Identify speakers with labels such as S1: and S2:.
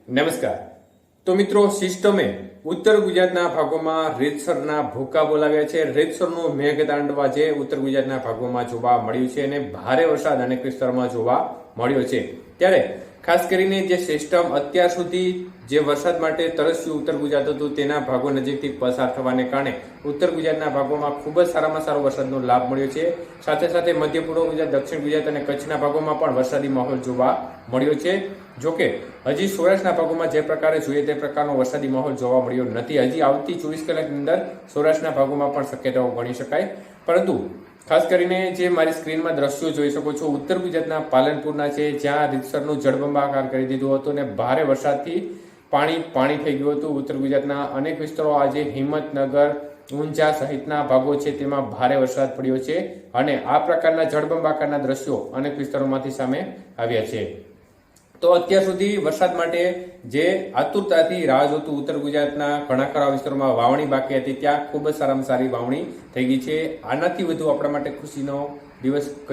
S1: નમસ્કાર. તો મિત્રો, સિસ્ટમે ઉત્તર ગુજરાતના ભાગોમાં રીતસરના ભૂકા બોલાવ્યા છે. રીતસરનું મેઘતાંડવ આજે ઉત્તર ગુજરાતના ભાગોમાં જોવા મળ્યું છે અને ભારે વરસાદ અનેક વિસ્તારોમાં જોવા મળ્યો છે. ત્યારે ખાસ કરીને જે સિસ્ટમ અત્યાર સુધી જે વરસાદ માટે તરસ્યું ઉત્તર ગુજરાત હતું તેના ભાગો નજીકથી પસાર થવાને કારણે ઉત્તર ગુજરાતના ભાગોમાં ખૂબ જ સારામાં સારો વરસાદનો લાભ મળ્યો છે. સાથે સાથે મધ્ય પૂર્વ ગુજરાત, દક્ષિણ ગુજરાત અને કચ્છના ભાગોમાં પણ વરસાદી માહોલ જોવા મળ્યો છે. જોકે હજી સૌરાષ્ટ્રના ભાગોમાં જે પ્રકારે જોઈએ તે પ્રકારનો વરસાદી માહોલ જોવા મળ્યો નથી. હજી આવતી 24 કલાકની અંદર સૌરાષ્ટ્રના ભાગોમાં પણ શક્યતાઓ ગણી શકાય. પરંતુ ખાસ કરીને જે મારી સ્ક્રીનમાં દ્રશ્યો જોઈ શકો છો, ઉત્તર ગુજરાતના પાલનપુરના છે, જ્યાં રીતસરનું જળબંબાકાર કરી દીધું હતું અને ભારે વરસાદથી પાણી થઈ ગયું હતું. ઉત્તર ગુજરાતના અનેક વિસ્તારો, આજે હિંમતનગર, ઊંઝા સહિતના ભાગો છે તેમાં ભારે વરસાદ પડ્યો છે અને આ પ્રકારના જળબંબાકારના દ્રશ્યો અનેક વિસ્તારોમાંથી સામે આવ્યા છે. તો અત્યાર સુધી વરસાદ માટે જે આતુરતાથી રાહ જોતું ઉત્તર ગુજરાતના ઘણા ખરા વિસ્તારોમાં વાવણી બાકી હતી, ત્યાં ખૂબ જ સારામાં સારી વાવણી થઈ ગઈ છે. આનાથી વધુ આપણા માટે ખુશીનો દિવસ કયો